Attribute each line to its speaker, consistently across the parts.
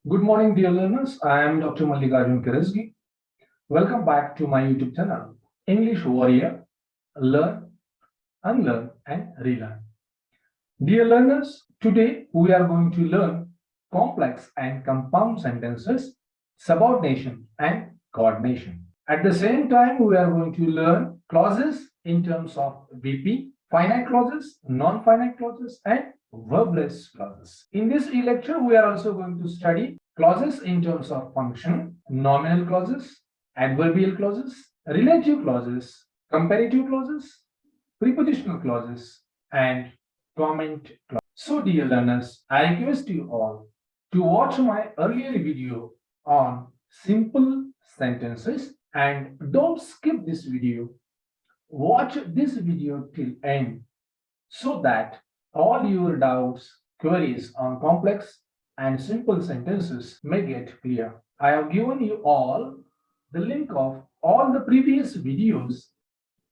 Speaker 1: Good morning, dear learners. I am Dr. Mallikarjun Karajgi. Welcome back to my YouTube channel, English Warrior. Learn, unlearn, and relearn. Dear learners, today we are going to learn complex and compound sentences, subordination, and coordination. At the same time, we are going to learn clauses in terms of VP, finite clauses, non-finite clauses, and verbless clauses. In this lecture, we are also going to study clauses in terms of function, nominal clauses, adverbial clauses, relative clauses, comparative clauses, prepositional clauses, and comment clause. So, dear learners, I request you all to watch my earlier video on simple sentences and don't skip this video. Watch this video till end so that all your doubts, queries on complex and simple sentences may get clear. I have given you all the link of all the previous videos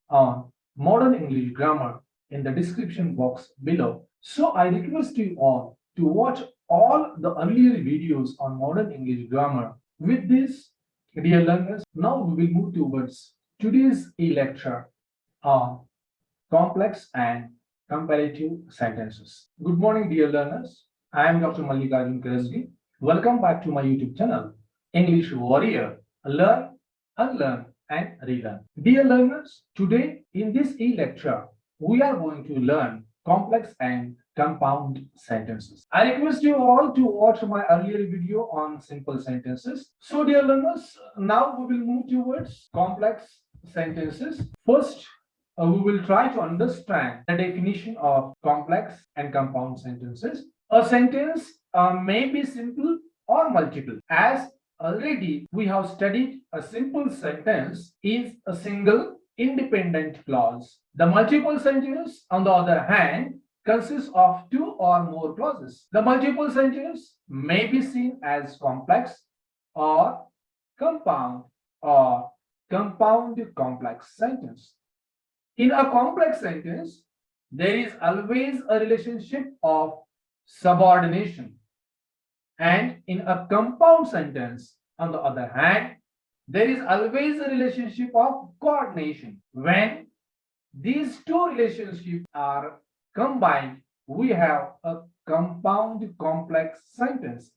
Speaker 1: on modern English grammar in the description box below. So I request you all to watch all the earlier videos on modern English grammar. With this, dear learners, now we will move towards today's lecture on complex and comparative sentences. Good morning, dear learners. I am Dr. Mallikarjun Karajgi. Welcome back to my YouTube channel, English Warrior. Learn, unlearn, and relearn. Dear learners, today in this lecture, we are going to learn complex and compound sentences. I request you all to watch my earlier video on simple sentences. So, dear learners, now we will move towards complex sentences. First, we will try to understand the definition of complex and compound sentences. A sentence may be simple or multiple. As already we have studied, a simple sentence is a single independent clause. The multiple sentence, on the other hand, consists of two or more clauses. The multiple sentence may be seen as complex or compound complex sentence. In a complex sentence, there is always a relationship of subordination. And in a compound sentence, on the other hand, there is always a relationship of coordination. When these two relationships are combined, we have a compound complex sentence.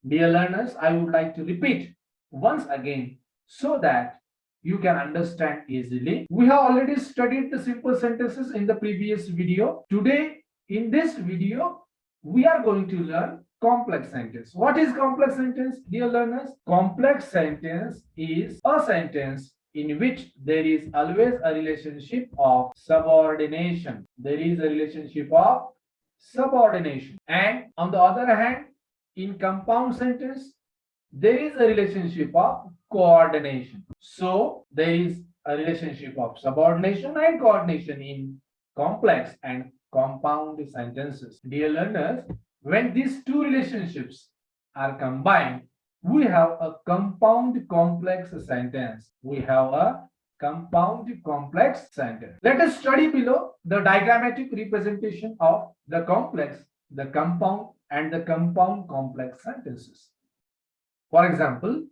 Speaker 1: Dear learners, I would like to repeat once again so that you can understand easily. We have already studied the simple sentences in the previous video. Today, in this video, we are going to learn complex sentence. What is complex sentence, dear learners? Complex sentence is a sentence in which there is always a relationship of subordination. There is a relationship of subordination. And on the other hand, in compound sentence, there is a relationship of coordination. So there is a relationship of subordination and coordination in complex and compound sentences. Dear learners, when these two relationships are combined, we have a compound complex sentence. We have a compound complex sentence. Let us study below the diagrammatic representation of the complex, the compound, and the compound complex sentences. For example,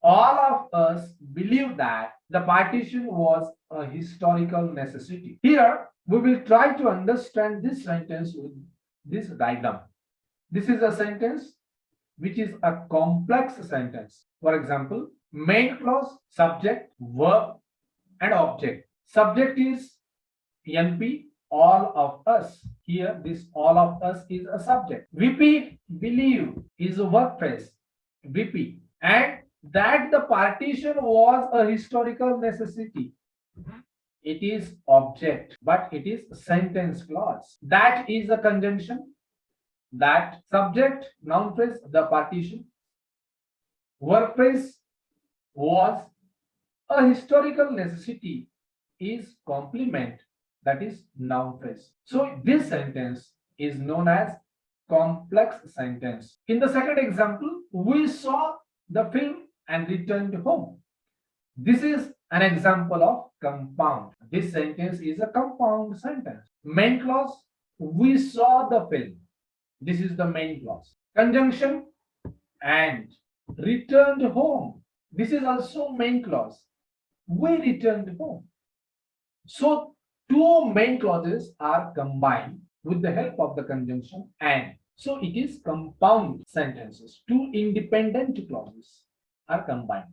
Speaker 1: all of us believe that the partition was a historical necessity. Here, we will try to understand this sentence with this diagram. This is a sentence which is a complex sentence. For example, main clause, subject, verb, and object. Subject is NP, all of us. Here, this all of us is a subject. VP, believe, is a verb phrase. VP, and that the partition was a historical necessity. It is object, but it is sentence clause. That is a conjunction. That subject, noun phrase, the partition. Verb phrase was a historical necessity is complement, that is noun phrase. So this sentence is known as complex sentence. In the second example, we saw the film and returned home. This is an example of compound. This sentence is a compound sentence. Main clause, we saw the film. This is the main clause. Conjunction, and returned home. This is also main clause. We returned home. So two main clauses are combined with the help of the conjunction and. So it is compound sentences. Two independent clauses are combined.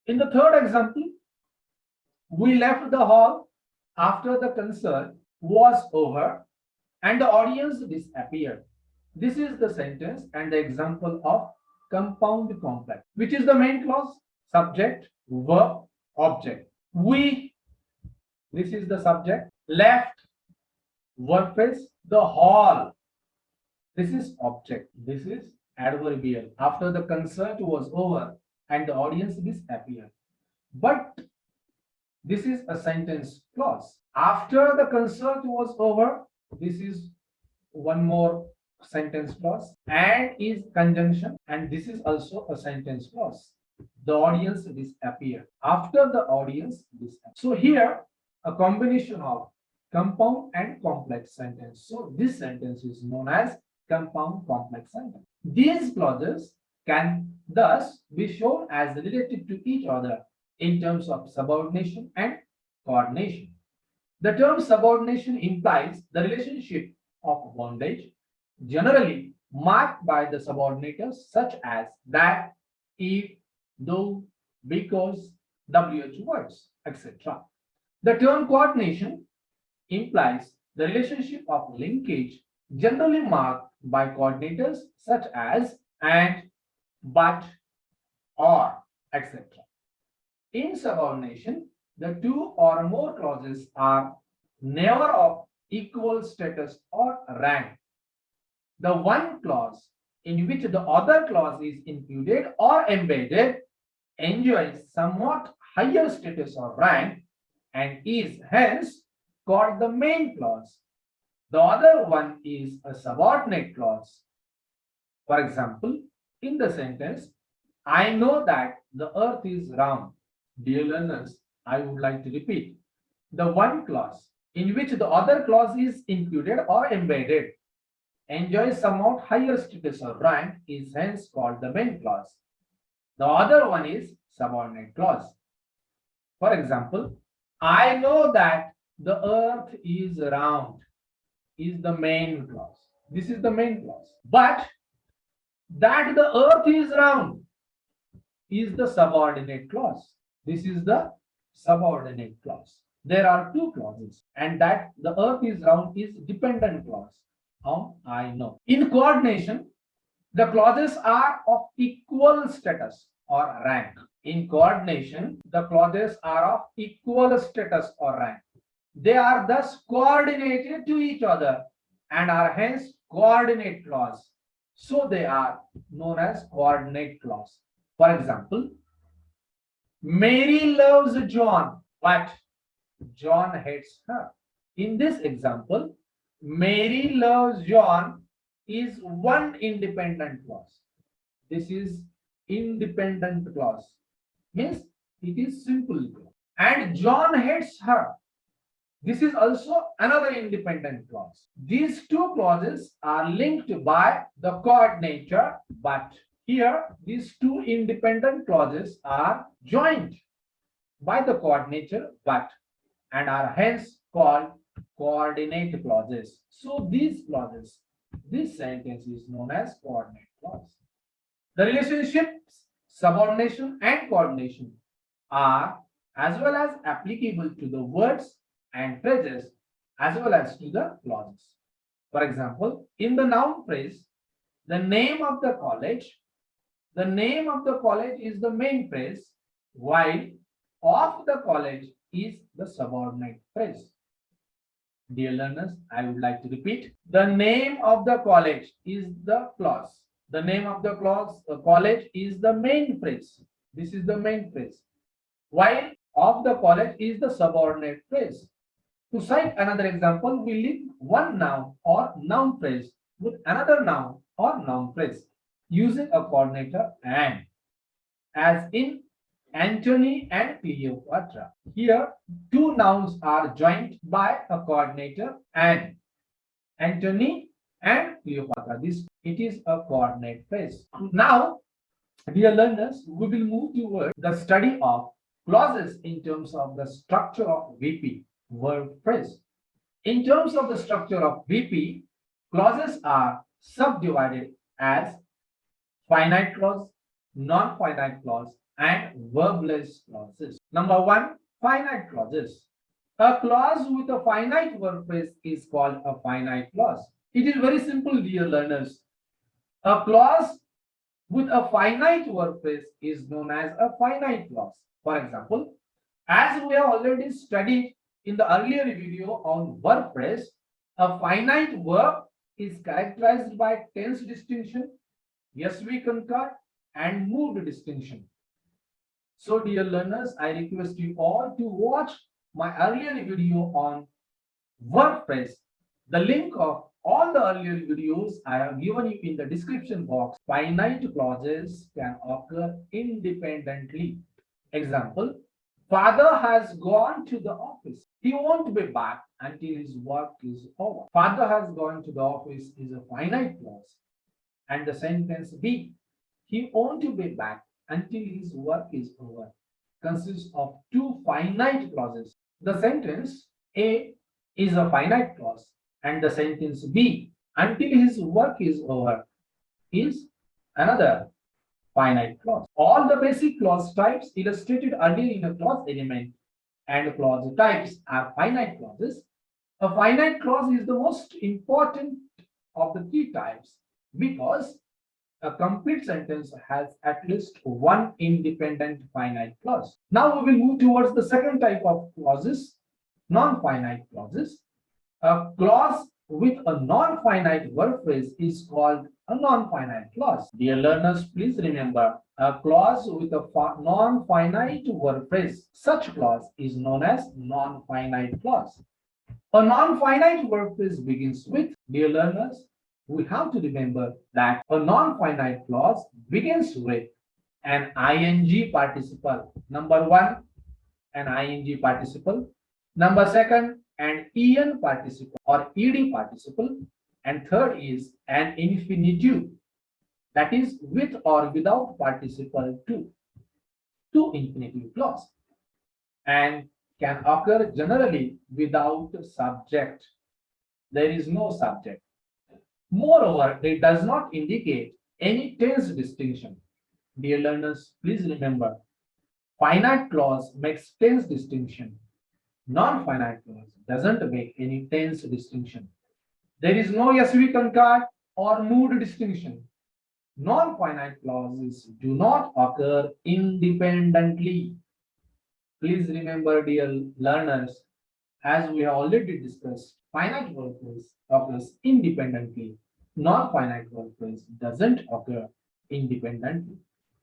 Speaker 1: In the third example, we left the hall after the concert was over and the audience disappeared. This is the sentence and the example of compound complex. Which is the main clause? Subject, verb, object. We, this is the subject. Left, verb phrase. The hall, this is object. This is adverbial. After the concert was over and the audience disappeared. But this is a sentence clause. After the concert was over, this is one more sentence clause and is conjunction, and this is also a sentence clause. The audience disappeared. After the audience disappeared. So here a combination of compound and complex sentence. So this sentence is known as compound complex sentence. These clauses can thus be shown as related to each other in terms of subordination and coordination. The term subordination implies the relationship of bondage, generally marked by the subordinators such as that, if, though, because, WH words, etc. The term coordination implies the relationship of linkage, generally marked by coordinators such as and, but, or, etc. In subordination, the two or more clauses are never of equal status or rank. The one clause in which the other clause is included or embedded enjoys somewhat higher status or rank and is hence called the main clause. The other one is a subordinate clause. For example, in the sentence, I know that the earth is round. Dear learners, I would like to repeat. The one clause in which the other clause is included or embedded enjoys somewhat higher status or rank is hence called the main clause. The other one is subordinate clause. For example, I know that the earth is round is the main clause. This is the main clause. But that the earth is round is the subordinate clause. This is the subordinate clause. There are two clauses, and that the earth is round is dependent clause. I know. In coordination, the clauses are of equal status or rank. In coordination, the clauses are of equal status or rank. They are thus coordinated to each other and are hence coordinate clause. So they are known as coordinate clause. For example, Mary loves John, but John hates her. In this example, Mary loves John is one independent clause. This is independent clause. Means it is simple clause. And John hates her. This is also another independent clause. These two clauses are linked by the coordinator, but here these two independent clauses are joined by the coordinator, but, and are hence called coordinate clauses. So these clauses, this sentence is known as coordinate clause. The relationships subordination and coordination are as well as applicable to the words and phrases as well as to the clauses. For example, in the noun phrase, the name of the college is the main phrase, while of the college is the subordinate phrase. Dear learners, I would like to repeat. The name of the college is the clause. The name of the college is the main phrase. This is the main phrase. While of the college is the subordinate phrase. To cite another example, we link one noun or noun phrase with another noun or noun phrase using a coordinator and, as in Antony and Cleopatra. Here, two nouns are joined by a coordinator and. Antony and Cleopatra. This it is a coordinate phrase. Now, Dear learners, we will move toward the study of clauses in terms of the structure of VP, verb phrase. In terms of the structure of VP, clauses are subdivided as finite clause, non-finite clause, and verbless clauses. Number one, finite clauses. A clause with a finite verb phrase is called a finite clause. It is very simple, dear learners. A clause with a finite verb phrase is known as a finite clause. For example, as we have already studied in the earlier video on verb phrase, a finite verb is characterized by tense distinction, yes we concur, and mood distinction. So dear learners, I request you all to watch my earlier video on verb phrase. The link of all the earlier videos I have given you in the description box. Finite clauses can occur independently. Example, father has gone to the office. He won't be back until his work is over. Father has gone to the office is a finite clause. And the sentence B, he won't be back until his work is over, consists of two finite clauses. The sentence A is a finite clause and the sentence B, until his work is over, is another finite clause. All the basic clause types illustrated earlier in a clause element and clause types are finite clauses. A finite clause is the most important of the key types because a complete sentence has at least one independent finite clause. Now we will move towards the second type of clauses, non-finite clauses. A clause with a non-finite verb phrase is called a non-finite clause. Dear learners, please remember a clause with a non-finite verb phrase. Such clause is known as non-finite clause. A non-finite verb phrase begins with, dear learners, we have to remember that a non-finite clause begins with an ing participle. Number one, an ing participle. Number second, an en participle or ed participle. And third is an infinitive, that is with or without participle to infinitive clause, and can occur generally without subject. There is no subject. Moreover, it does not indicate any tense distinction. Dear learners, please remember, finite clause makes tense distinction. Non-finite clause doesn't make any tense distinction. There is no yes we concur or mood distinction. Non-finite clauses do not occur independently. Please remember, dear learners, as we have already discussed, finite verb phrase occurs independently. Non-finite verb phrase doesn't occur independently.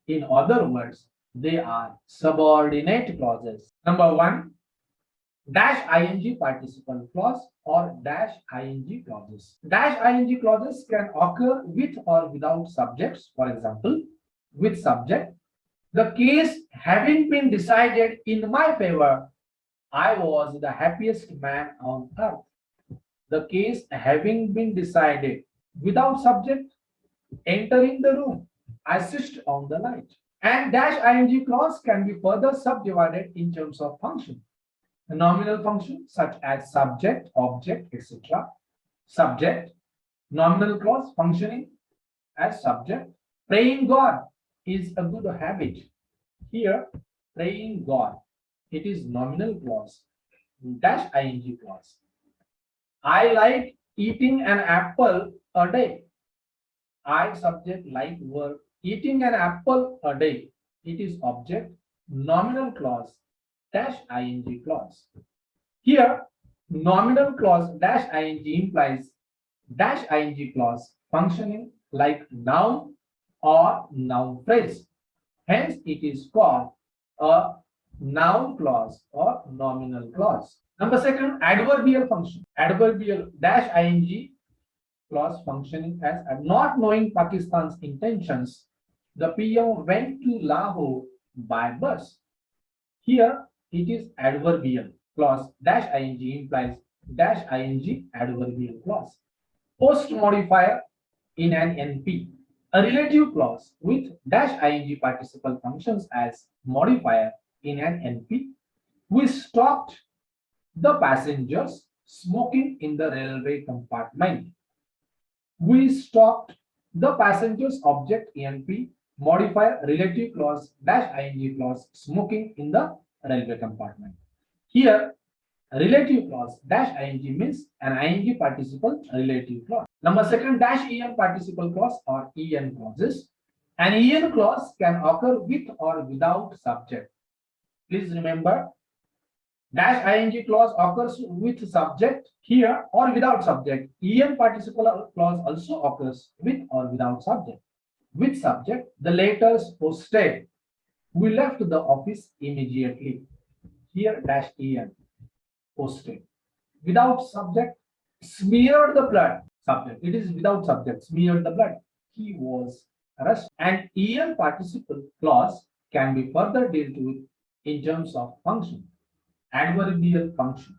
Speaker 1: In other words, they are subordinate clauses. Number one, dash ing participle clause or dash ing clauses. Dash ing clauses can occur with or without subjects. For example, with subject, the case having been decided in my favor, I was the happiest man on earth. The case having been decided. Without subject, entering the room, I switched on the light. And dash ing clause can be further subdivided in terms of function. A nominal function such as subject, object, etc. Subject, nominal clause functioning as subject. Praying God is a good habit. Here, praying God, it is nominal clause, dash ing clause. I like eating an apple a day. I subject like verb. Eating an apple a day. It is object, nominal clause, dash ing clause. Here, nominal clause dash ing implies dash ing clause functioning like noun or noun phrase. Hence, it is called a noun clause or nominal clause. Number second, adverbial function. Adverbial dash ing clause functioning as not knowing Pakistan's intentions, the PM went to Lahore by bus. Here it is adverbial clause dash ing implies dash ing adverbial clause. Post modifier in an NP. A relative clause with dash ing participle functions as modifier in an NP. We stopped the passengers smoking in the railway compartment. We stopped the passengers object ENP modifier relative clause dash ing clause smoking in the railway compartment. Here, relative clause dash ing means an ing participle relative clause. Number second, dash en participle clause or en clauses. An en clause can occur with or without subject. Please remember, dash ing clause occurs with subject here or without subject. En participle clause also occurs with or without subject. With subject, the letters posted. We left the office immediately. Here dash en posted. Without subject, smeared the blood. Subject. It is without subject. Smeared the blood. He was arrested. And en participle clause can be further dealt with in terms of function. Adverbial function.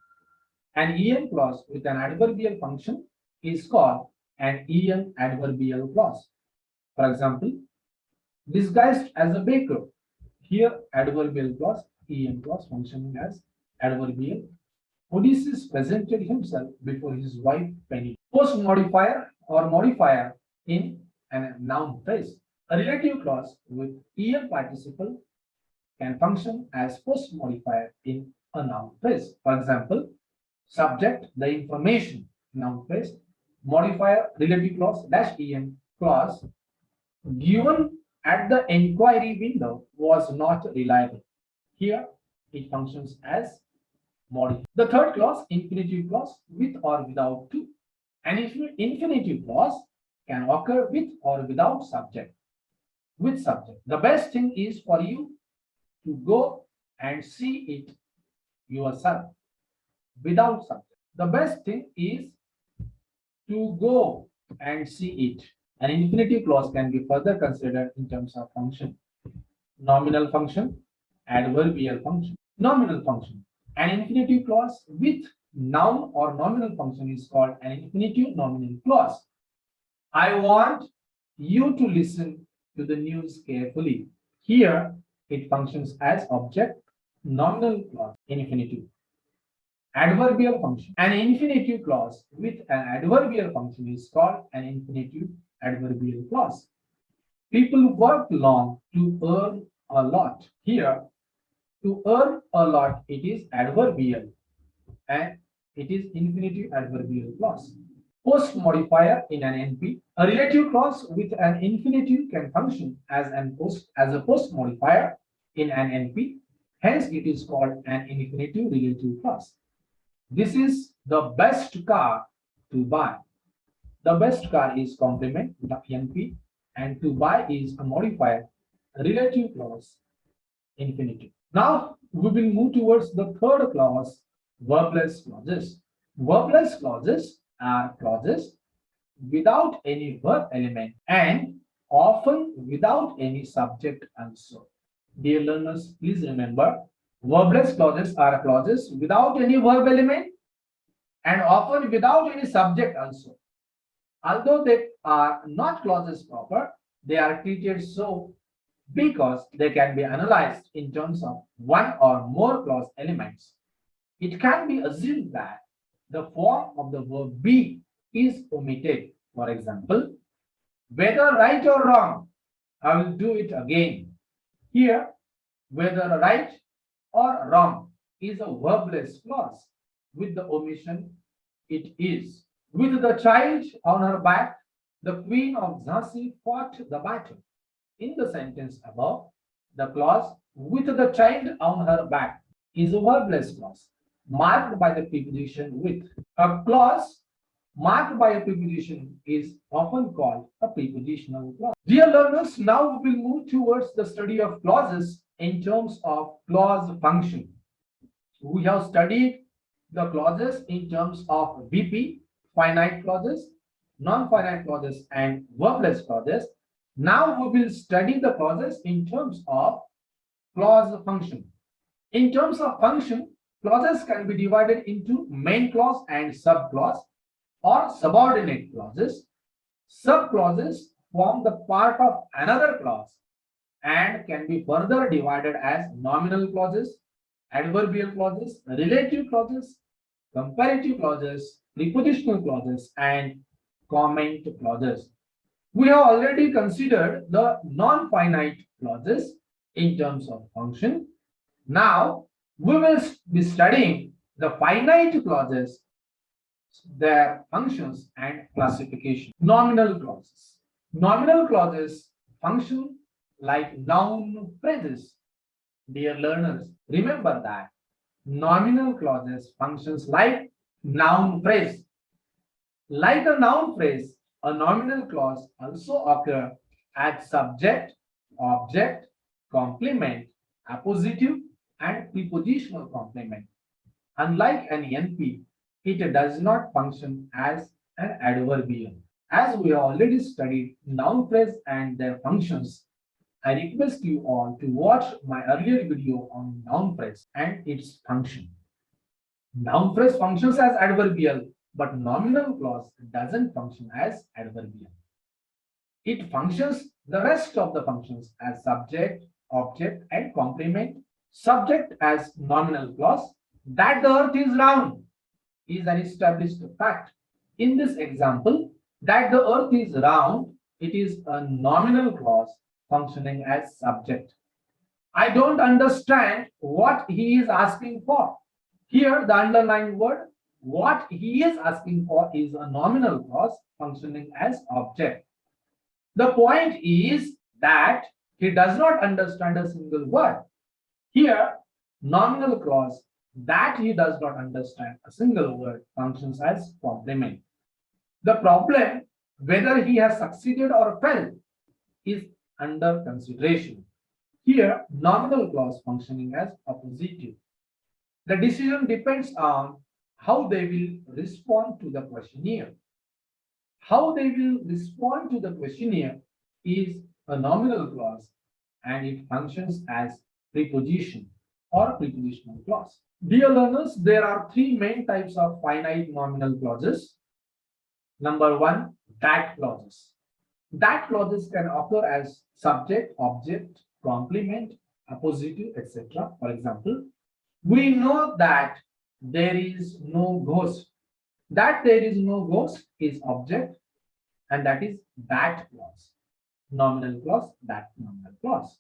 Speaker 1: An en clause with an adverbial function is called an en adverbial clause. For example, disguised as a baker. Here, adverbial clause, en clause functioning as adverbial. Odysseus presented himself before his wife Penny. Post modifier or modifier in a noun phrase. A relative clause with en participle can function as post modifier in a noun phrase. For example, subject, the information, noun phrase, modifier, relative clause, dash en clause, given at the inquiry window was not reliable. Here, it functions as modifier. The third clause, infinitive clause, with or without to. An infinitive clause can occur with or without subject. With subject. The best thing is for you to go and see it yourself. Without subject. The best thing is to go and see it. An infinitive clause can be further considered in terms of function. Nominal function, adverbial function. Nominal function. An infinitive clause with noun or nominal function is called an infinitive nominal clause. I want you to listen to the news carefully. Here, it functions as object, nominal clause, infinitive. Adverbial function. An infinitive clause with an adverbial function is called an infinitive adverbial clause. People work long to earn a lot. Here, to earn a lot, it is adverbial and it is infinitive adverbial clause. Post modifier in an NP. A relative clause with an infinitive can function as a post modifier in an NP. Hence, it is called an infinitive relative clause. This is the best car to buy. The best car is complement, the NP, and to buy is a modifier, relative clause, infinitive. Now we will move towards the third clause, verbless clauses. Verbless clauses are clauses without any verb element and often without any subject also. Dear learners, please remember, verbless clauses are clauses without any verb element and often without any subject also. Although they are not clauses proper, they are treated so because they can be analyzed in terms of one or more clause elements. It can be assumed that the form of the verb be is omitted. For example, whether right or wrong, I will do it again. Here, whether right or wrong is a verbless clause. With the omission, it is. With the child on her back, the queen of Jhansi fought the battle. In the sentence above, the clause with the child on her back is a verbless clause marked by the preposition with. A clause marked by a preposition is often called a prepositional clause. Dear learners, now we will move towards the study of clauses in terms of clause function. We have studied the clauses in terms of VP, finite clauses, non-finite clauses, and verbless clauses. Now we will study the clauses in terms of clause function. In terms of function, clauses can be divided into main clause and subclause or subordinate clauses. Subclauses form the part of another clause and can be further divided as nominal clauses, adverbial clauses, relative clauses, comparative clauses, prepositional clauses, and comment clauses. We have already considered the non-finite clauses in terms of function. Now, we will be studying the finite clauses, their functions and classification. Nominal clauses. Nominal clauses function like noun phrases. Dear learners, remember that nominal clauses functions like noun phrase. Like a noun phrase, a nominal clause also occur as subject, object, complement, appositive, and prepositional complement. Unlike an NP, it does not function as an adverbial. As we have already studied noun phrase and their functions, I request you all to watch my earlier video on noun phrase and its function. Noun phrase functions as adverbial, but nominal clause doesn't function as adverbial. It functions the rest of the functions as subject, object, and complement. Subject as nominal clause, that the earth is round is an established fact. In this example, that the earth is round, it is a nominal clause functioning as subject. I don't understand what he is asking for. Here, the underlined word, what he is asking for is a nominal clause functioning as object. The point is that he does not understand a single word. Here, nominal clause that he does not understand a single word functions as complement. The problem, whether he has succeeded or failed, is under consideration. Here, nominal clause functioning as appositive. The decision depends on how they will respond to the questionnaire. How they will respond to the questionnaire is a nominal clause and it functions as preposition or prepositional clause. Dear learners, there are three main types of finite nominal clauses. Number one, that clauses. That clauses can occur as subject, object, complement, appositive, etc. For example, we know that there is no ghost. That there is no ghost is object, and that is that clause. Nominal clause, that nominal clause.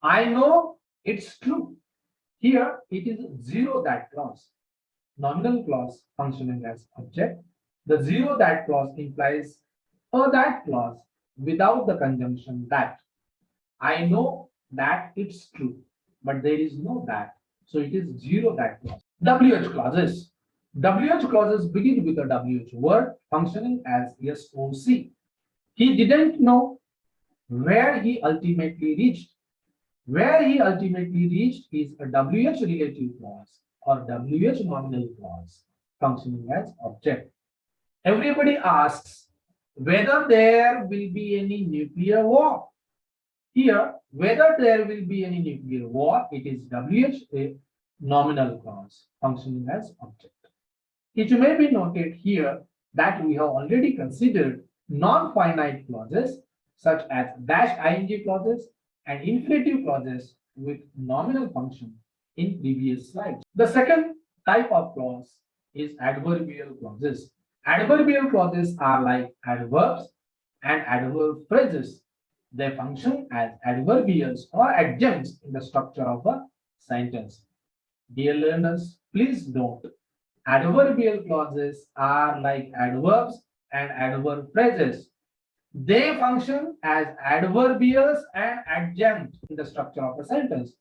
Speaker 1: I know it's true. Here it is zero that clause. Nominal clause functioning as object. The zero that clause implies a that clause without the conjunction that. I know that it's true, but there is no that. So it is zero that clause. WH clauses. WH clauses begin with a WH word functioning as SOC. He didn't know where he ultimately reached. Where he ultimately reached is a WH relative clause or WH nominal clause functioning as object. Everybody asks whether there will be any nuclear war. Here, whether there will be any nuclear war, it is WH a nominal clause functioning as object. It may be noted here that we have already considered non-finite clauses such as dash ing clauses and infinitive clauses with nominal function in previous slides. The second type of clause is adverbial clauses. Adverbial clauses are like adverbs and adverb phrases. They function as adverbials or adjuncts in the structure of a sentence. Dear learners, please note, adverbial clauses are like adverbs and adverb phrases. They function as adverbials and adjunct in the structure of a sentence.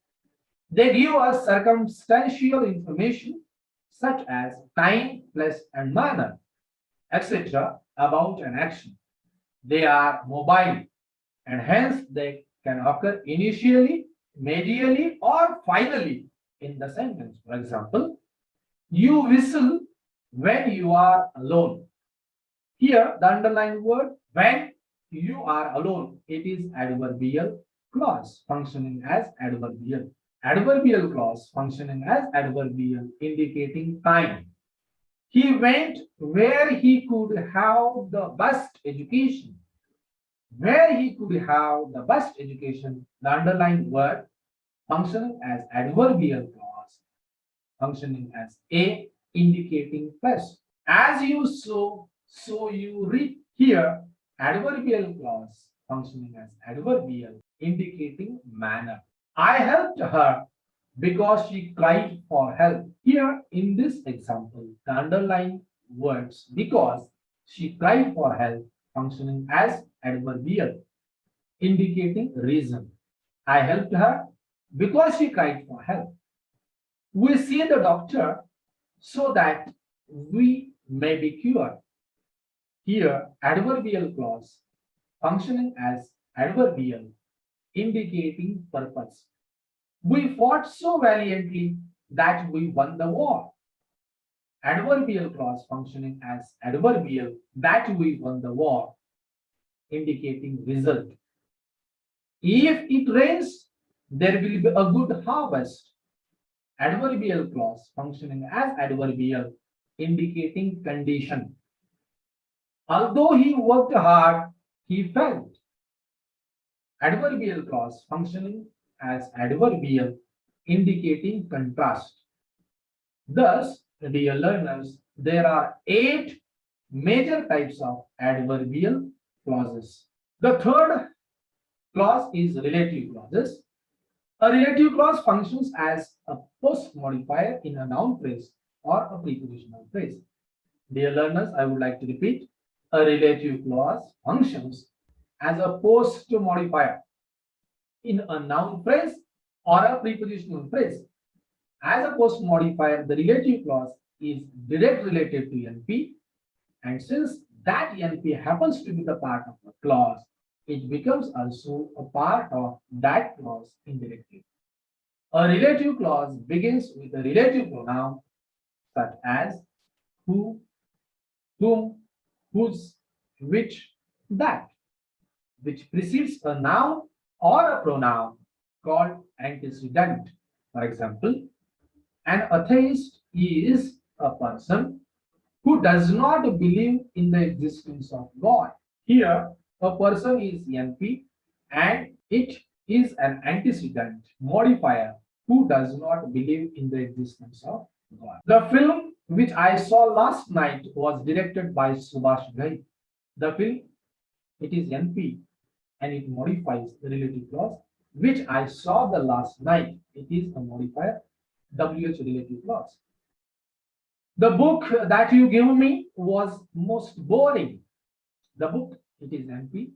Speaker 1: They give us circumstantial information such as time, place, and manner, etc. about an action. They are mobile and hence they can occur initially, medially, or finally in the sentence. For example, you whistle when you are alone. Here, the underlined word when you are alone, it is adverbial clause functioning as adverbial. Adverbial clause functioning as adverbial indicating time. He went where he could have the best education. where he could have the best education. The underlined word functioning as adverbial clause, functioning as a indicating plus. As you sow, so you reap. Here, adverbial clause functioning as adverbial indicating manner. I helped her because she cried for help. Here, in this example, the underlying words because she cried for help functioning as adverbial indicating reason. I helped her because she cried for help. We see the doctor so that we may be cured. Here, adverbial clause functioning as adverbial indicating purpose. We fought so valiantly that we won the war. Adverbial clause functioning as adverbial that we won the war indicating result. If it rains, there will be a good harvest. Adverbial clause functioning as adverbial indicating condition. Although he worked hard, he felt. Adverbial clause functioning as adverbial indicating contrast. Thus, dear learners, there are 8 major types of adverbial clauses. The third clause is relative clauses. A relative clause functions as a post modifier in a noun phrase or a prepositional phrase. Dear learners, I would like to repeat, a relative clause functions as a post modifier in a noun phrase or a prepositional phrase. As a post modifier, the relative clause is direct related to NP, and since that NP happens to be the part of the clause, it becomes also a part of that clause indirectly. A relative clause begins with a relative pronoun such as who, whom, whose, which, that, which precedes a noun or a pronoun called antecedent. For example, an atheist is a person who does not believe in the existence of God. Here, a person is NP and it is an antecedent modifier who does not believe in the existence of God. The film which I saw last night was directed by Subhash Ghai. The film, it is NP and it modifies the relative clause, which I saw the last night. It is a modifier, WH relative clause. The book that you gave me was most boring. The book, it is NP,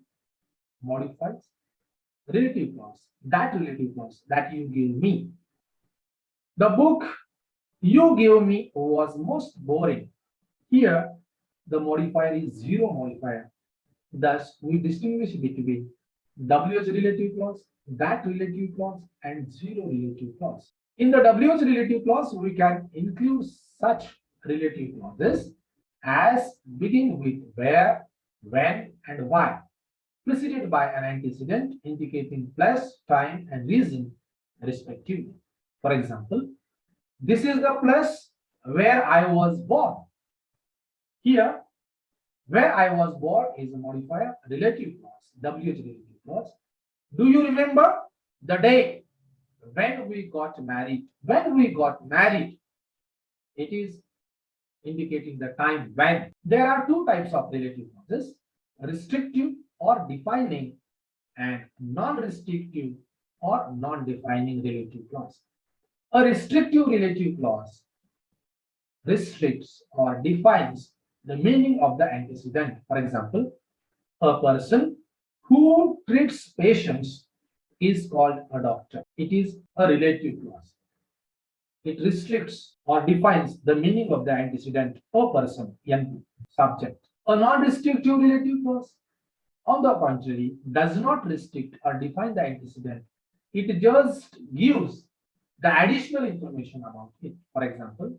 Speaker 1: modifies relative clause, that relative clause that you gave me. The book you gave me was most boring. Here, the modifier is zero modifier. Thus, we distinguish between WH relative clause, that relative clause, and zero relative clause. In the WH relative clause, we can include such relative clauses as begin with where, when, and why, preceded by an antecedent indicating place, time, and reason, respectively. For example, this is the place where I was born. Here, where I was born is a modifier, relative clause, WH relative clause. Do you remember the day when we got married? When we got married, it is indicating the time when. There are 2 types of relative clauses, restrictive or defining and non-restrictive or non-defining relative clause. A restrictive relative clause restricts or defines the meaning of the antecedent. For example, a person who treats patients is called a doctor. It is a relative clause. It restricts or defines the meaning of the antecedent, a person, NP, subject. A non-restrictive relative clause, on the contrary, does not restrict or define the antecedent. It just gives the additional information about it. For example,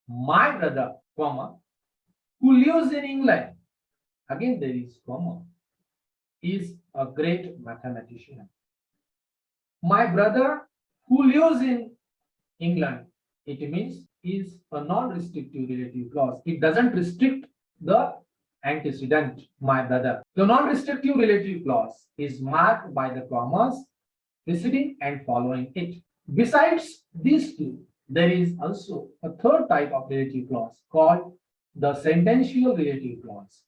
Speaker 1: my brother, comma, who lives in England, again there is comma, is a great mathematician. My brother who lives in England, it means is a non-restrictive relative clause. It doesn't restrict the antecedent, my brother. The non-restrictive relative clause is marked by the commas preceding and following it. Besides these two, there is also a third type of relative clause called the sentential relative clause.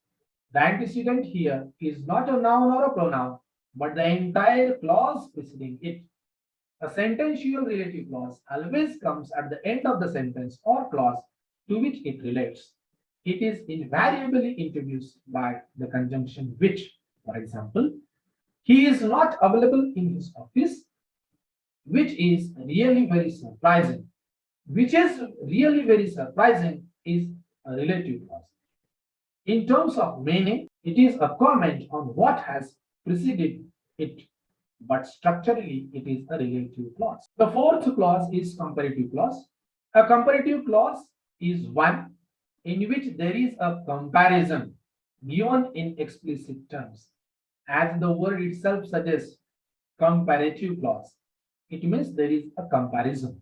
Speaker 1: The antecedent here is not a noun or a pronoun, but the entire clause preceding it. A sentential relative clause always comes at the end of the sentence or clause to which it relates. It is invariably introduced by the conjunction which. For example, he is not available in his office, which is really very surprising. Which is really very surprising is a relative clause. In terms of meaning, it is a comment on what has preceded it, but structurally it is a relative clause. The fourth clause is comparative clause. A comparative clause is one in which there is a comparison given in explicit terms. As the word itself suggests, comparative clause. It means there is a comparison.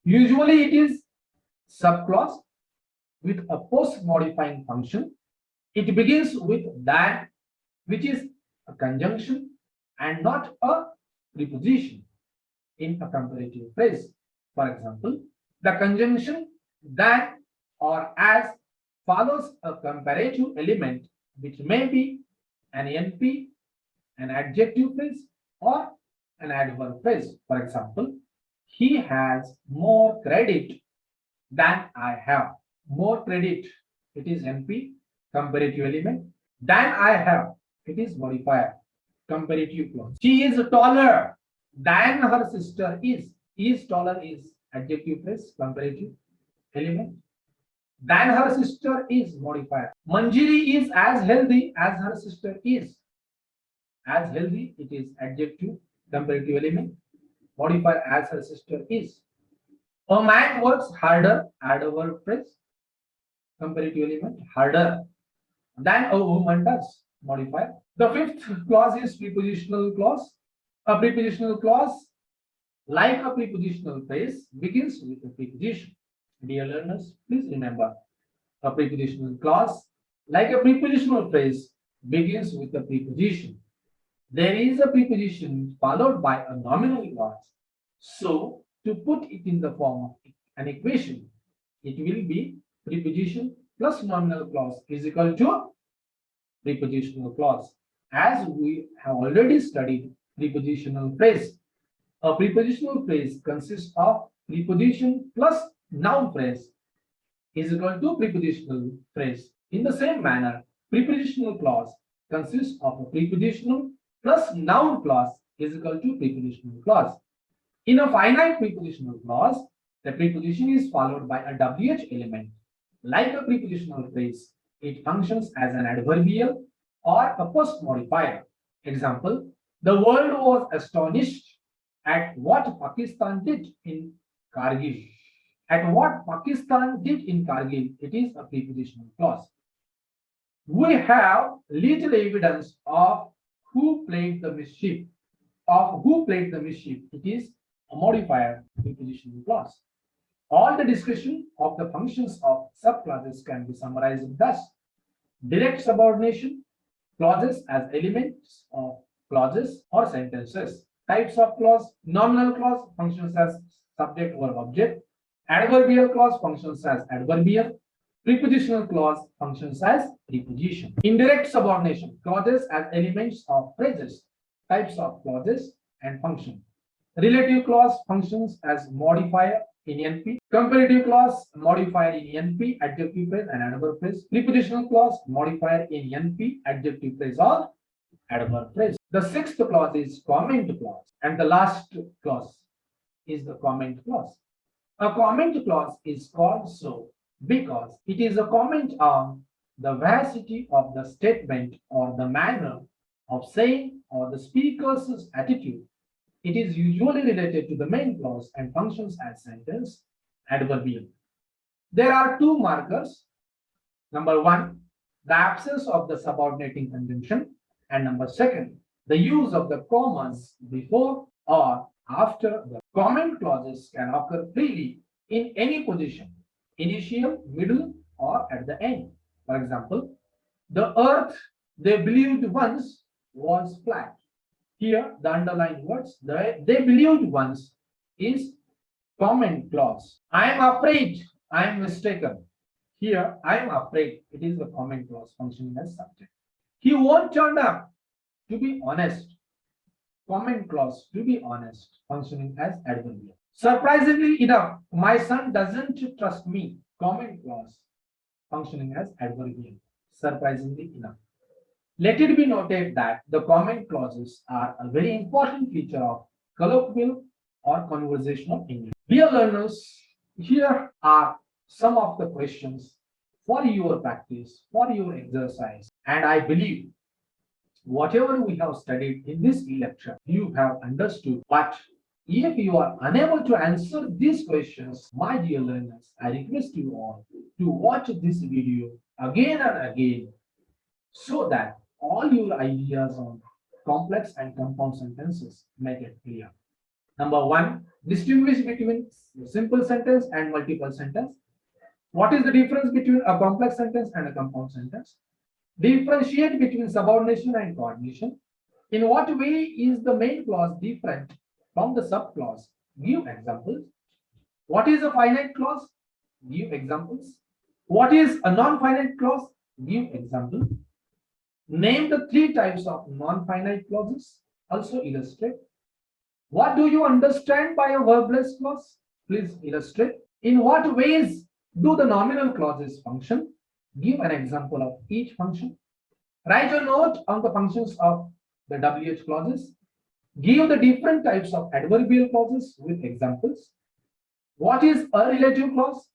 Speaker 1: Usually it is subclause with a post-modifying function. It begins with than, which is a conjunction and not a preposition in a comparative phrase. For example, the conjunction than or as follows a comparative element which may be an NP, an adjective phrase, or an adverb phrase. For example, he has more credit than I have. More credit, it is NP, comparative element. Than I have, it is modifier, comparative clause. She is taller than her sister is. Is taller is adjective phrase, comparative element. Than her sister is modifier. Manjiri is as healthy as her sister is. As healthy, it is adjective, comparative element. Modifier as her sister is. A man works harder, adverb phrase, comparative element, harder than a woman does, modifier. The fifth clause is prepositional clause. A prepositional clause, like a prepositional phrase, begins with a preposition. Dear learners, please remember, a prepositional clause, like a prepositional phrase, begins with a preposition. There is a preposition followed by a nominal clause. So, to put it in the form of an equation, it will be preposition plus nominal clause is equal to prepositional clause. As we have already studied prepositional phrase, a prepositional phrase consists of preposition plus noun phrase is equal to prepositional phrase. In the same manner, prepositional clause consists of a prepositional plus noun clause is equal to prepositional clause. In a finite prepositional clause, the preposition is followed by a WH element. Like a prepositional phrase, it functions as an adverbial or a post modifier. Example, the world was astonished at what Pakistan did in Kargil. At what Pakistan did in Kargil, it is a prepositional clause. We have little evidence of who played the mischief. It is a modifier prepositional clause. All the discussion of the functions of subclauses can be summarized thus: direct subordination, clauses as elements of clauses or sentences, types of clause, nominal clause functions as subject or object, adverbial clause functions as adverbial, prepositional clause functions as preposition. Indirect subordination, clauses as elements of phrases, types of clauses and function. Relative clause functions as modifier in NP. Comparative clause, modifier in NP, adjective phrase and adverb phrase. Prepositional clause, modifier in NP, adjective phrase or adverb phrase. The sixth clause is comment clause, and the last clause is the comment clause. A comment clause is called so because it is a comment on the veracity of the statement or the manner of saying or the speaker's attitude. It is usually related to the main clause and functions as sentence adverbial. There are two markers. Number one, the absence of the subordinating conjunction, and number second, the use of the commas before or after. The comment clauses can occur freely in any position, initial, middle, or at the end. For example, The earth, they believed once, was flat. Here, the underlined words, they believed once is common clause. I am afraid, I am mistaken. Here, I am afraid, it is a common clause functioning as subject. He won't turn up, to be honest. Common clause, to be honest, functioning as adverbial. Surprisingly enough, my son doesn't trust me. Common clause, functioning as adverbial. Surprisingly enough. Let it be noted that the comment clauses are a very important feature of colloquial or conversational English. Dear learners, here are some of the questions for your practice, for your exercise. And I believe whatever we have studied in this lecture, you have understood. But if you are unable to answer these questions, my dear learners, I request you all to watch this video again and again so that all your ideas on complex and compound sentences may get clear. Number one, distinguish between simple sentence and multiple sentence. What is the difference between a complex sentence and a compound sentence? Differentiate between subordination and coordination. In what way is the main clause different from the subclause? Give examples. What is a finite clause? Give examples. What is a non-finite clause? Give example. Name the three types of non-finite clauses. Also illustrate. What do you understand by a verbless clause? Please illustrate. In what ways do the nominal clauses function? Give an example of each function. Write a note on the functions of the WH clauses. Give the different types of adverbial clauses with examples. What is a relative clause?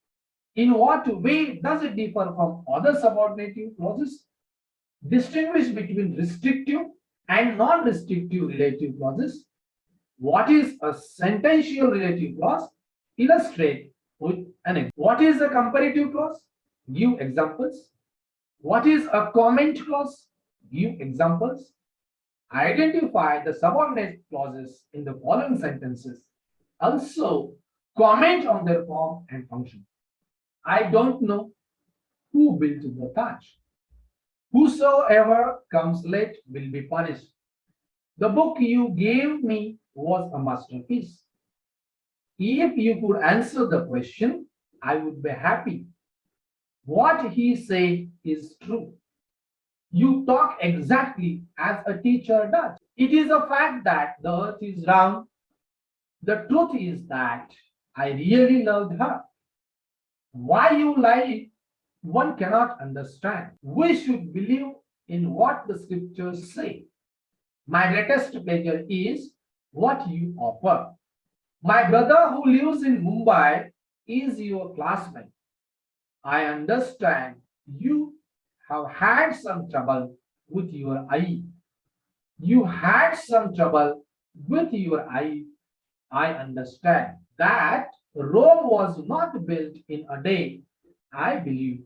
Speaker 1: In what way does it differ from other subordinative clauses? Distinguish between restrictive and non-restrictive relative clauses. What is a sentential relative clause? Illustrate with an example. What is a comparative clause? Give examples. What is a comment clause? Give examples. Identify the subordinate clauses in the following sentences. Also, comment on their form and function. I don't know who built the Taj. Whosoever comes late will be punished. The book you gave me was a masterpiece. If you could answer the question, I would be happy. What he said is true. You talk exactly as a teacher does. It is a fact that the earth is round. The truth is that I really loved her. Why you lie, one cannot understand. We should believe in what the scriptures say. My greatest pleasure is what you offer. My brother who lives in Mumbai is your classmate. I understand you have had some trouble with your eye. You had some trouble with your eye. I understand that Rome was not built in a day. I believe.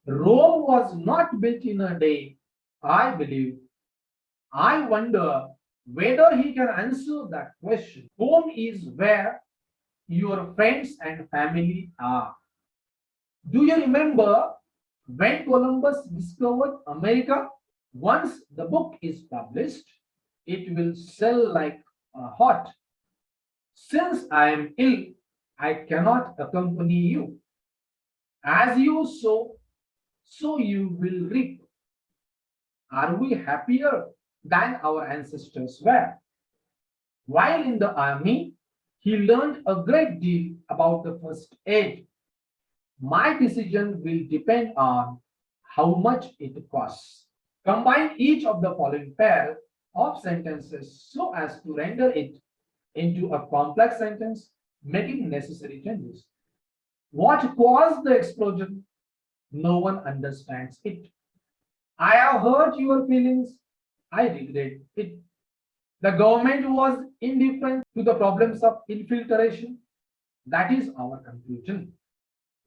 Speaker 1: Rome was not built in a day. I believe. I wonder whether he can answer that question. Home is where your friends and family are. Do you remember when Columbus discovered America? Once the book is published, it will sell like hot. Since I am ill, I cannot accompany you. As you sow, so you will reap. Are we happier than our ancestors were? While in the army, he learned a great deal about the first aid. My decision will depend on how much it costs. Combine each of the following pair of sentences so as to render it into a complex sentence, making necessary changes. What caused the explosion? No one understands it. I have hurt your feelings. I regret it. The government was indifferent to the problems of infiltration. That is our conclusion.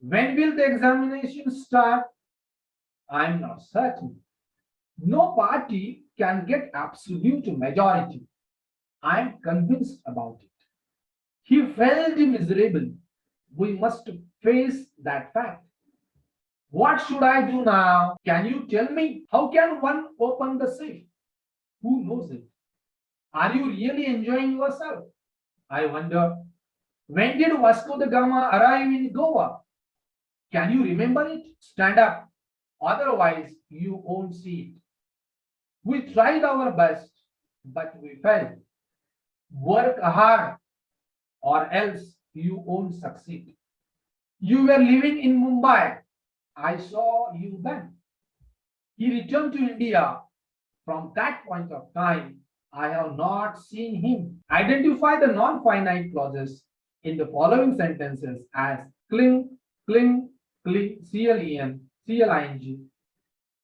Speaker 1: When will the examination start? I am not certain. No party can get absolute majority. I am convinced about it. He felt miserable. We must face that fact. What should I do now? Can you tell me? How can one open the safe? Who knows it? Are you really enjoying yourself? I wonder. When did Vasco da Gama arrive in Goa? Can you remember it? Stand up. Otherwise, you won't see it. We tried our best, but we failed. Work hard, or else you won't succeed. You were living in Mumbai. I saw you then. He returned to India. From that point of time, I have not seen him. Identify the non-finite clauses in the following sentences as cling, cling, cling, cling,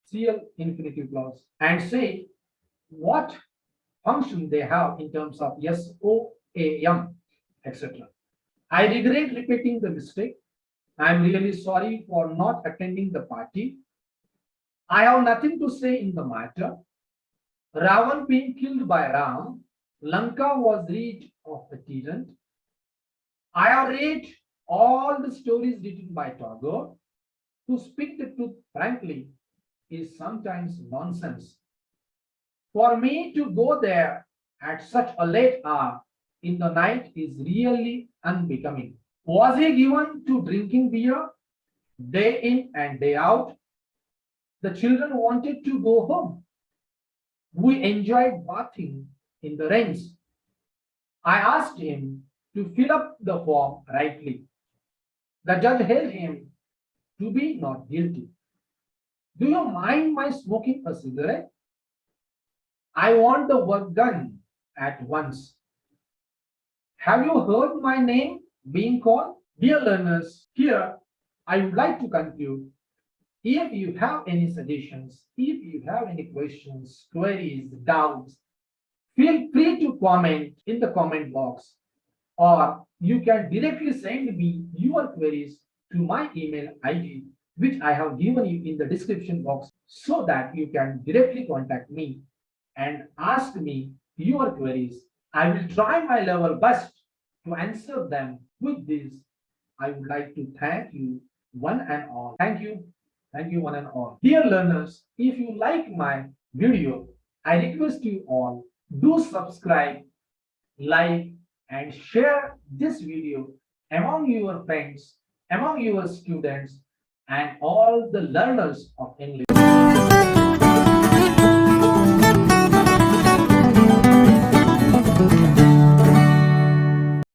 Speaker 1: cl infinitive clause, and say what function they have in terms of SOAM, etc. I regret repeating the mistake. I am really sorry for not attending the party. I have nothing to say in the matter. Ravan being killed by Ram, Lanka was rid of the tyrant. I have read all the stories written by Tagore. To speak the truth frankly is sometimes nonsense. For me to go there at such a late hour in the night is really unbecoming. Was he given to drinking beer day in and day out? The children wanted to go home. We enjoyed bathing in the rains. I asked him to fill up the form rightly. The judge held him to be not guilty. Do you mind my smoking a cigarette? I want the work done at once. Have you heard my name being called? Dear learners, here I would like to conclude. If you have any suggestions, if you have any questions, queries, doubts, feel free to comment in the comment box, or you can directly send me your queries to my email ID, which I have given you in the description box, so that you can directly contact me and ask me your queries. I will try my level best to answer them. With this, I would like to thank you one and all. Thank you. Thank you one and all. Dear learners, if you like my video, I request you all do subscribe, like, and share this video among your friends, among your students, and all the learners of English.